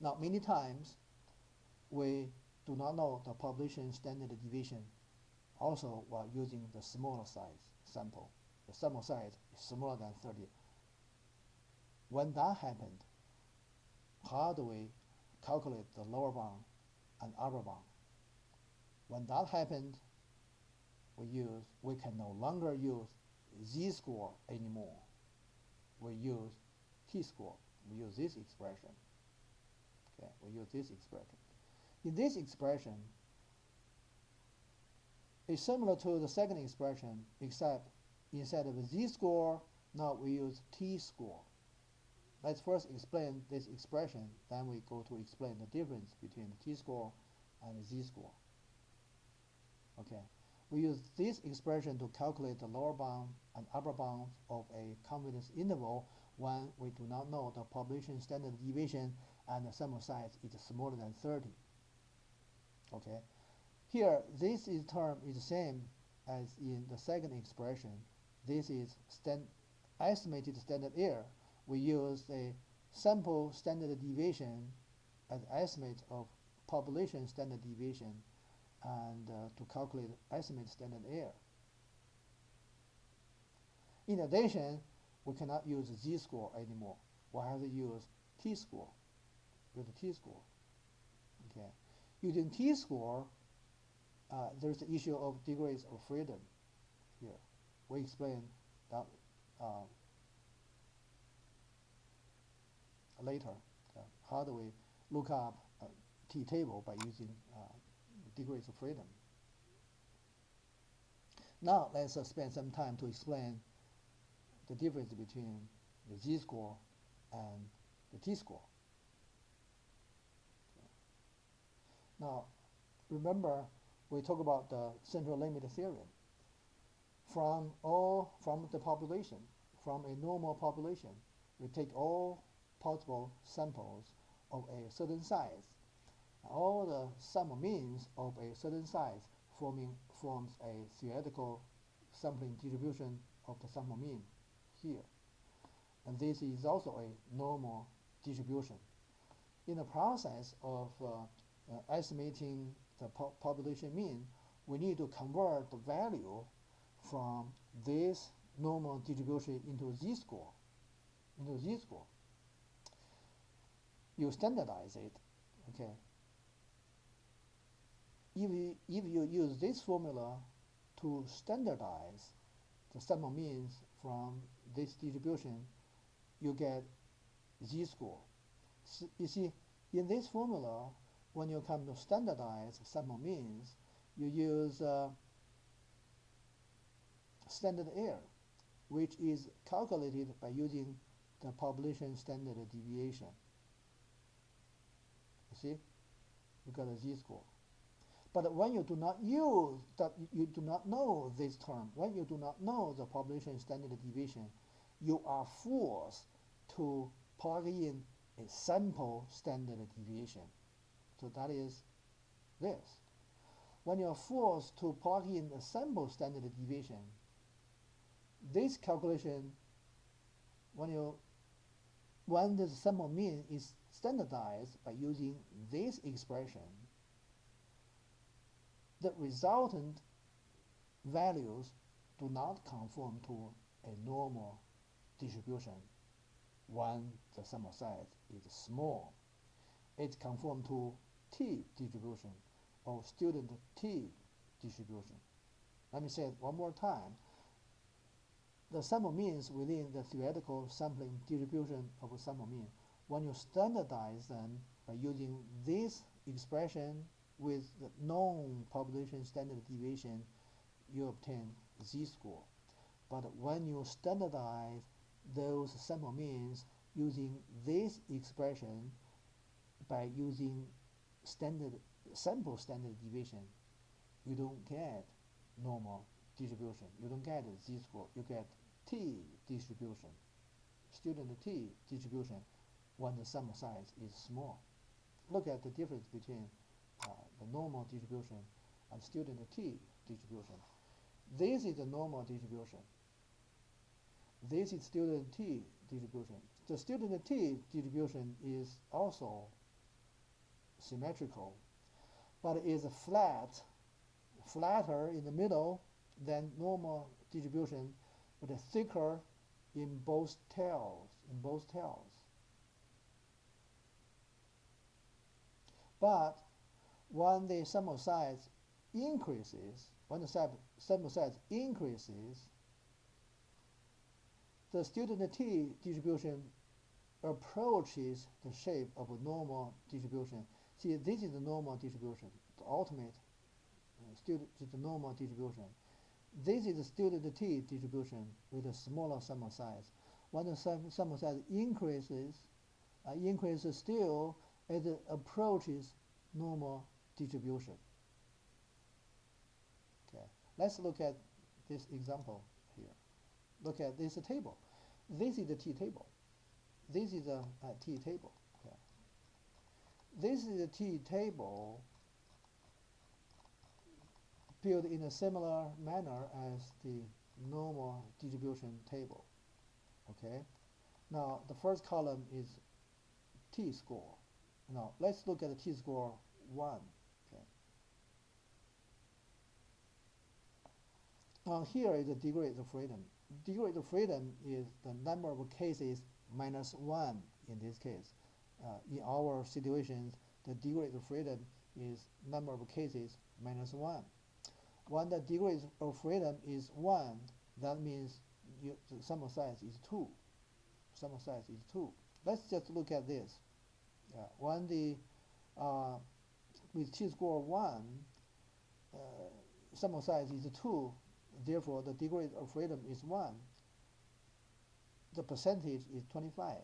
Now, many times we do not know the population standard deviation. Also, while using the smaller size sample, the sample size is smaller than 30. When that happened, how do we calculate the lower bound and upper bound? When that happened, we can no longer use z-score anymore. We use t-score. We use this expression. Okay, we use this expression. In this expression, it's similar to the second expression, except instead of z-score, now we use t-score. Let's first explain this expression, then we go to explain the difference between the t-score and the z-score. Okay, we use this expression to calculate the lower bound and upper bounds of a confidence interval when we do not know the population standard deviation and the sample size is smaller than 30. Okay, here this term is the same as in the second expression. This is estimated standard error. We use a sample standard deviation as estimate of population standard deviation and to calculate estimate standard error. In addition, we cannot use z-score anymore. We have to use t-score. Use t-score. Okay. Using t-score, there's the issue of degrees of freedom here. We explain that later. How do we look up t-table by using degrees of freedom? Now let's spend some time to explain the difference between the z-score and the t-score. Now, remember we talk about the central limit theorem. From the population, from a normal population, we take all possible samples of a certain size. All the sum of means of a certain size forms a theoretical sampling distribution of the sum of mean here. And this is also a normal distribution. In the process of estimating the population mean, we need to convert the value from this normal distribution into z-score. You standardize it, okay? If you use this formula to standardize the sum of means from this distribution, you get z-score. So you see, in this formula, when you come to standardize sum of means, you use standard error, which is calculated by using the population standard deviation. You see, you got a z-score. But when you do not use that, you do not know this term, when you do not know the population standard deviation, you are forced to plug in a sample standard deviation. So that is this. When you are forced to plug in a sample standard deviation, this calculation, when the sum of mean is standardized by using this expression, the resultant values do not conform to a normal distribution when the sample size is small. It conforms to T distribution or student T distribution. Let me say it one more time. The sum of means within the theoretical sampling distribution of a sum of mean, when you standardize them by using this expression with the known population standard deviation, you obtain z-score. But when you standardize those sum of means using this expression by using sample standard deviation, you don't get normal distribution. You don't get z-score. You get T distribution, student T distribution, when the sample size is small. Look at the difference between the normal distribution and student T distribution. This is the normal distribution. This is student T distribution. The student T distribution is also symmetrical, but is flatter in the middle than normal distribution, but thicker in both tails. But when the sample size increases, the student t distribution approaches the shape of a normal distribution. See, this is the normal distribution, the ultimate the normal distribution. This is the student t distribution with a smaller sample size. When the sample size increases still, it approaches normal distribution. Okay, let's look at this example here. Look at this table. This is the t table. This is a t table. Okay. This is a t table built in a similar manner as the normal distribution table. Okay. Now the first column is t-score. Now let's look at the t-score 1. Okay. Now here is the degree of freedom. Degree of freedom is the number of cases minus 1 in this case. In our situations, the degree of freedom is number of cases minus 1. When the degree of freedom is 1, that means the sample size is 2. Sample size is 2. Let's just look at this. When the with t-score 1, sample size is 2, therefore the degree of freedom is 1. The percentage is 25%.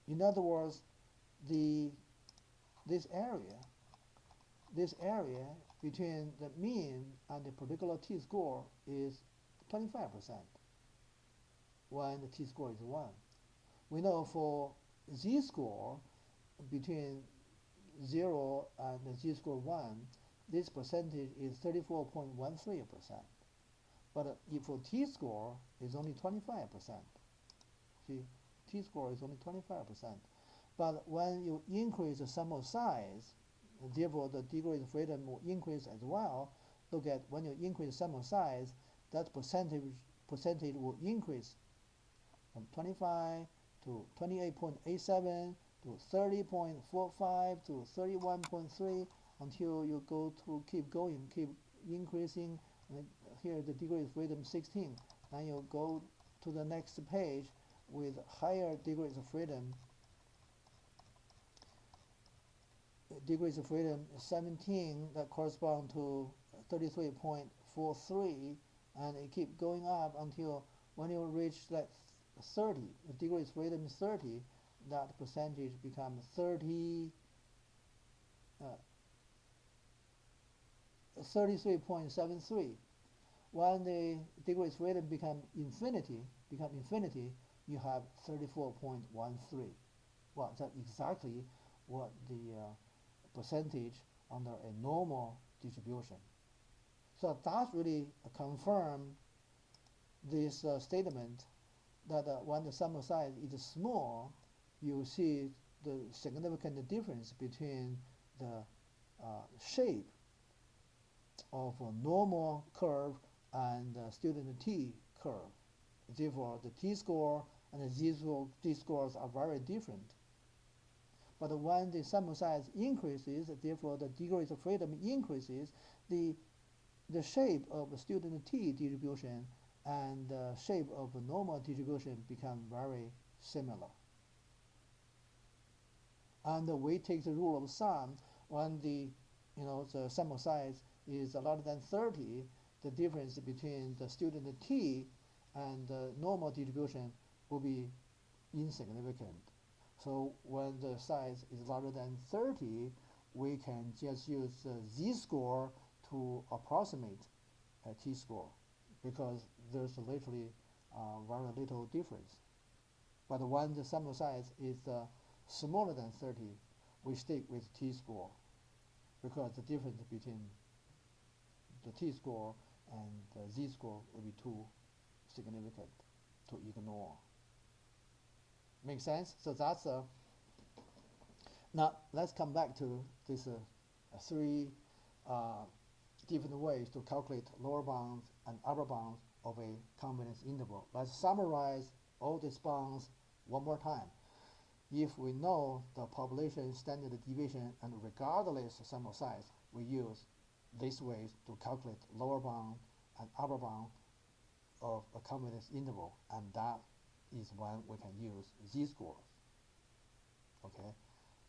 In other words, this area between the mean and the particular t-score is 25% when the t-score is 1. We know for z-score between 0 and the z-score 1, this percentage is 34.13%. But if for t-score is only 25%. See, t-score is only 25%. But when you increase the sample size, therefore the degree of freedom will increase as well. Look at when you increase sample size, that percentage will increase from 25 to 28.87 to 30.45 to 31.3 until you go to keep increasing. Here the degree of freedom 16. Then you go to the next page with higher degrees of freedom. Degrees of freedom 17, that correspond to 33.43, and it keep going up until when you reach like 30, the degrees of freedom is 30, that percentage becomes 33.73. When the degrees of freedom become infinity, you have 34.13. Well, that's exactly what the percentage under a normal distribution. So that really confirms this statement that when the sample size is small, you see the significant difference between the shape of a normal curve and the student t curve. Therefore, the t-score and the z-scores are very different. But when the sample size increases, therefore the degrees of freedom increases, the shape of the student t distribution and the shape of a normal distribution become very similar. And we take the rule of thumb when the sample size is larger than 30, the difference between the student t and the normal distribution will be insignificant. So when the size is larger than 30, we can just use the z-score to approximate a t-score, because there's literally very little difference. But when the sample size is smaller than 30, we stick with t-score, because the difference between the t-score and the z-score will be too significant to ignore. Make sense? So that's Now let's come back to this three uh, different ways to calculate lower bounds and upper bounds of a confidence interval. Let's summarize all these bounds one more time. If we know the population standard deviation and regardless of sample size, we use these ways to calculate lower bound and upper bound of a confidence interval, and that is when we can use z-scores. Okay,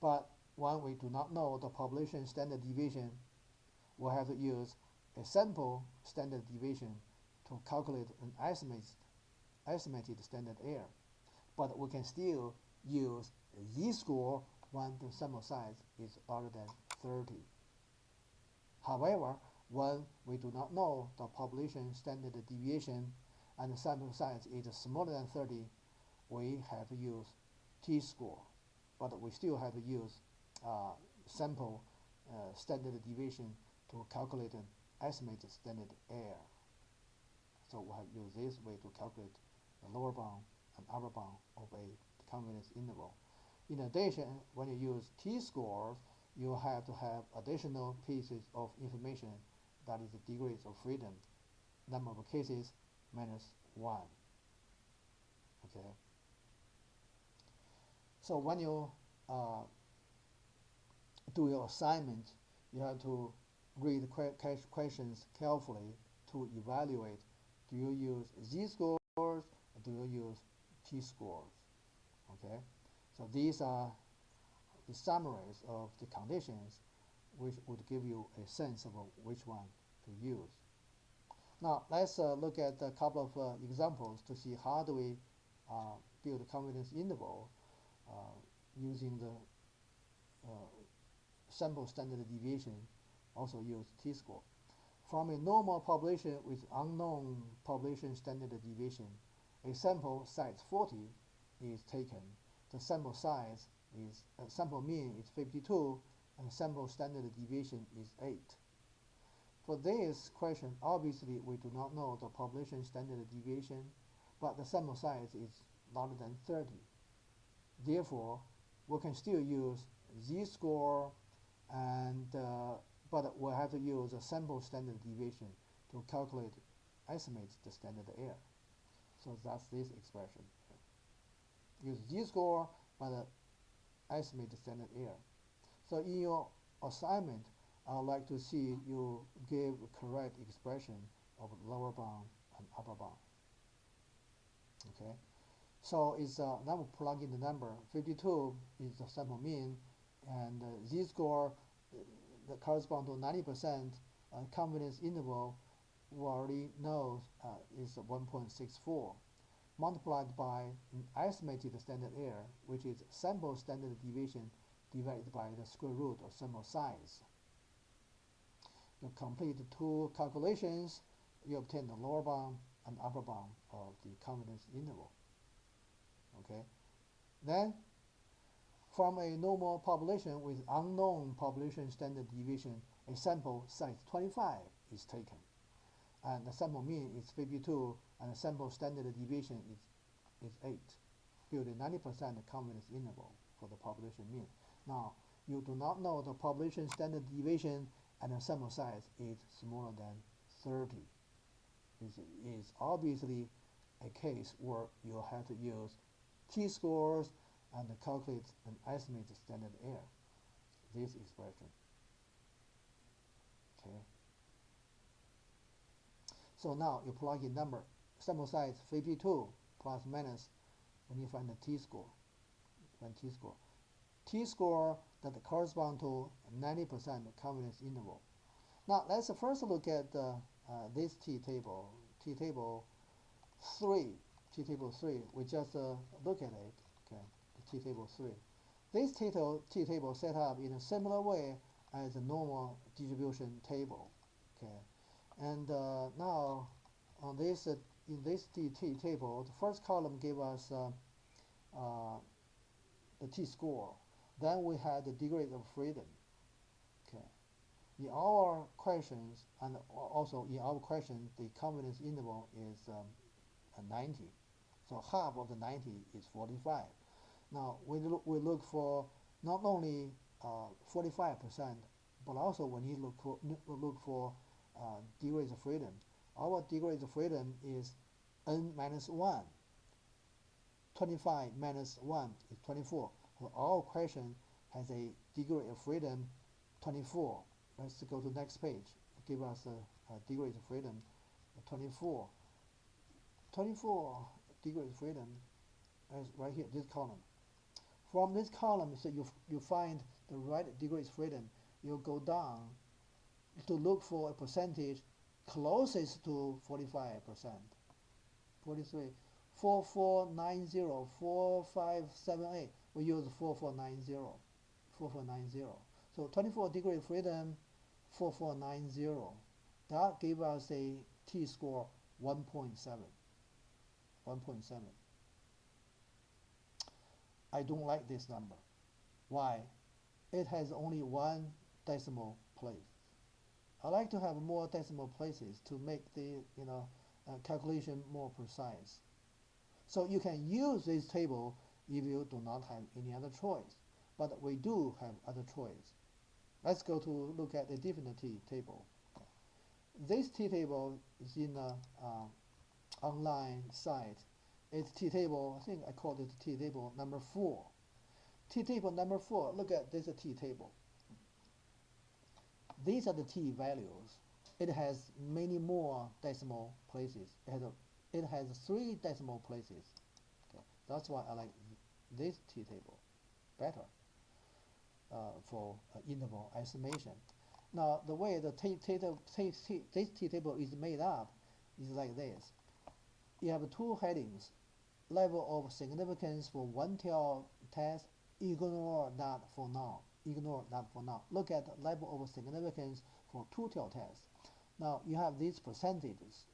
but when we do not know the population standard deviation, we'll have to use a sample standard deviation to calculate an estimated standard error. But we can still use z-score when the sample size is larger than 30. However, when we do not know the population standard deviation and the sample size is smaller than 30, we have to use t-score. But we still have to use sample standard deviation to calculate an estimated standard error. So we have used this way to calculate the lower bound and upper bound of a confidence interval. In addition, when you use t-scores, you have to have additional pieces of information, that is the degrees of freedom, number of cases minus 1. Okay. So when you do your assignment, you have to read the questions carefully to evaluate, do you use z-scores or do you use t-scores? Okay, so these are the summaries of the conditions which would give you a sense of which one to use. Now let's look at a couple of examples to see how do we build a confidence interval using the sample standard deviation, also use t-score. From a normal population with unknown population standard deviation, a sample size 40 is taken. The sample size is sample mean is 52, and sample standard deviation is 8. For this question, obviously we do not know the population standard deviation, but the sample size is larger than 30. Therefore, we can still use z-score, and but we'll have to use a sample standard deviation to calculate, estimate the standard error. So that's this expression. Use z-score, but estimate the standard error. So in your assignment, I would like to see you give a correct expression of lower bound and upper bound. Okay. So it's now we plug in the number. 52 is the sample mean, and z-score that corresponds to 90% confidence interval we already know is 1.64, multiplied by an estimated standard error, which is sample standard deviation divided by the square root of sample size. You complete the two calculations, you obtain the lower bound and upper bound of the confidence interval. Okay. Then, from a normal population with unknown population standard deviation, a sample size 25 is taken. And the sample mean is 52, and the sample standard deviation is 8. Build a 90% confidence interval for the population mean. Now, you do not know the population standard deviation, and the sample size is smaller than 30. This is obviously a case where you have to use t-scores and calculate and estimate the standard error. This expression. Okay. So now you plug in number, sample size 52 plus minus, when you find the t-score. T-score that correspond to 90% confidence interval. Now let's first look at this t-table, t-table 3. We just look at it. Okay, the t-table 3. This t-table set up in a similar way as a normal distribution table. Okay, and now on this in this t-table, the first column gave us the t-score. Then we had the degree of freedom. Okay. In our questions, and also in our question, the confidence interval is 90. So half of the 90 is 45. Now we look for not only 45%, but also when you look for degrees of freedom. Our degrees of freedom is n minus 1. 25 minus 1 is 24. So our question has a degree of freedom 24. Let's go to the next page. Give us a degrees of freedom 24. 24 degrees of freedom is right here, this column. From this column, so you find the right degrees of freedom. You go down to look for a percentage closest to 45%. 43, 4490, 4578. We use 4490. 4490. So 24 degree freedom, 4490. That gives us a t-score 1.7. 1.7. I don't like this number. Why? It has only one decimal place. I like to have more decimal places to make the calculation more precise. So you can use this table if you do not have any other choice. But we do have other choice. Let's go to look at the different t-table. This t-table is in a online site. It's t-table, I think I called it t-table number 4. T-table number 4, look at this t-table. These are the t values. It has many more decimal places. It has 3 decimal places. Okay. This why I like this t-table better for interval estimation. Now, the way the this t-table is made up is like this. You have 2 headings. Level of significance for one-tailed test, ignore that for now. Ignore that for now. Look at the level of significance for two-tailed test. Now, you have these percentages.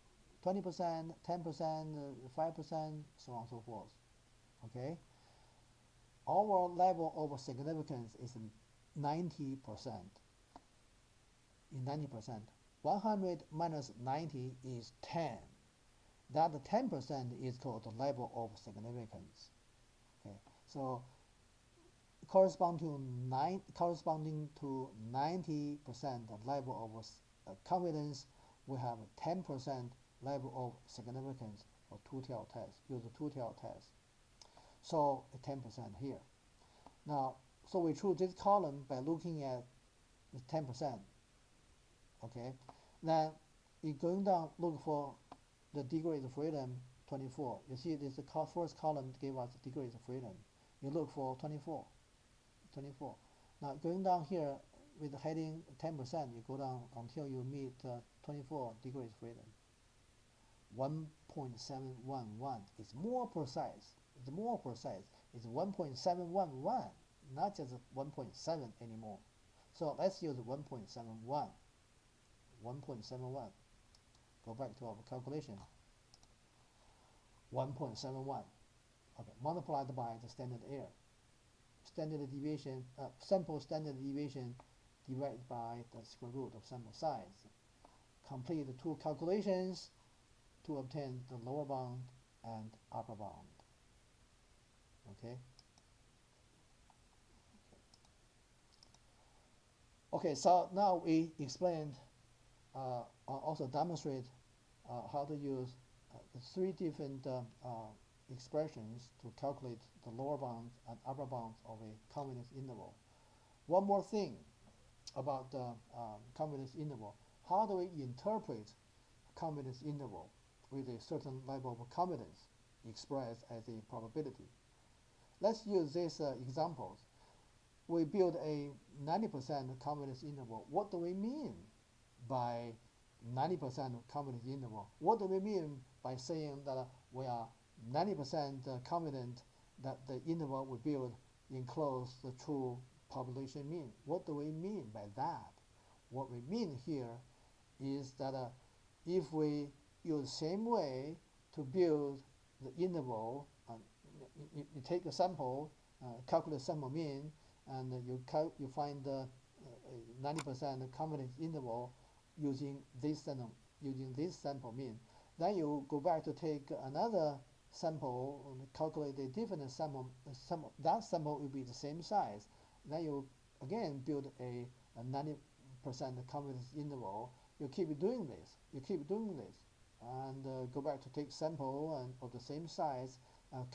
20%, 10%, 5%, so on and so forth. Okay? Our level of significance is 90%. In 90%. 100 minus 90 is 10. That 10% is called the level of significance. Okay, so corresponding to 90% level of confidence, we have 10% level of significance for two-tailed test. Use a two-tailed test. So 10% here. Now, so we choose this column by looking at the 10%. Okay, then in going down, look for the degrees of freedom 24. You see this first column gave us degrees of freedom. You look for 24. 24. Now going down here with the heading 10%, you go down until you meet 24 degrees of freedom. 1.711 is more precise. It's more precise. It's 1.711, not just 1.7 anymore. So let's use 1.71. 1.71. Go back to our calculation. 1.71. Okay, multiplied by the standard error. Standard deviation, sample standard deviation divided by the square root of sample size. Complete the 2 calculations to obtain the lower bound and upper bound. Okay. Okay, so now we explained, also demonstrate how to use the 3 different expressions to calculate the lower bounds and upper bounds of a confidence interval. One more thing about the confidence interval. How do we interpret confidence interval with a certain level of confidence expressed as a probability? Let's use these examples. We build a 90% confidence interval. What do we mean by 90% confidence interval? What do we mean by saying that we are 90% confident that the interval we build encloses the true population mean? What do we mean by that? What we mean here is that if we use the same way to build the interval, you take a sample, calculate sample mean, and you find the 90% confidence interval using this sample mean. Then you go back to take another sample, calculate a different sample. That sample will be the same size, then you again build a 90% confidence interval. You keep doing this. You keep doing this, and go back to take sample and of the same size,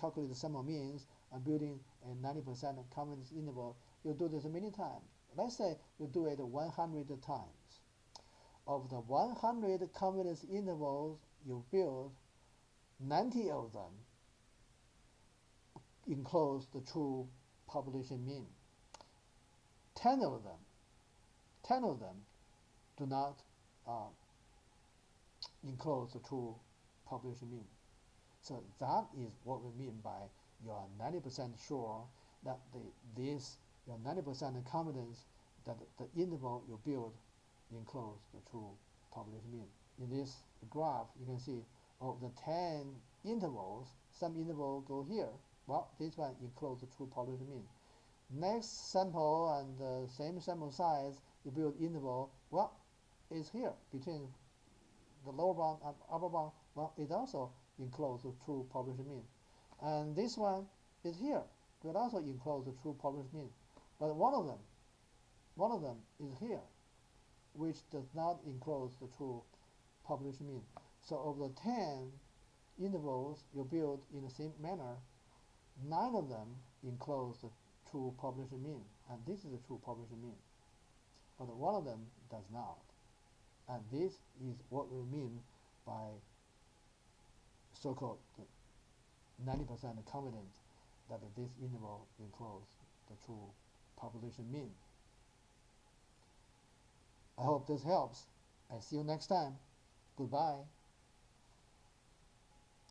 calculate the sample means, and building a 90% confidence interval. You do this many times. Let's say you do it 100 times. Of the 100 confidence intervals you build, 90 of them enclose the true population mean. 10 of them do not enclose the true population mean. So that is what we mean by you are 90% sure that you are 90% confidence that the interval you build enclose the true population mean. In this graph, you can see of the 10 intervals, some interval go here. Well, this one enclose the true population mean. Next sample and the same sample size, you build interval. Well, it's here between the lower bound and upper bound. Well, it also enclose the true population mean. And this one is here. It will also enclose the true population mean. But one of them is here, which does not enclose the true population mean. So of the 10 intervals you build in the same manner, 9 of them enclose the true population mean, and this is the true population mean. But one of them does not. And this is what we mean by so-called 90% confidence that this interval encloses the true population mean. I hope this helps. I see you next time. Goodbye.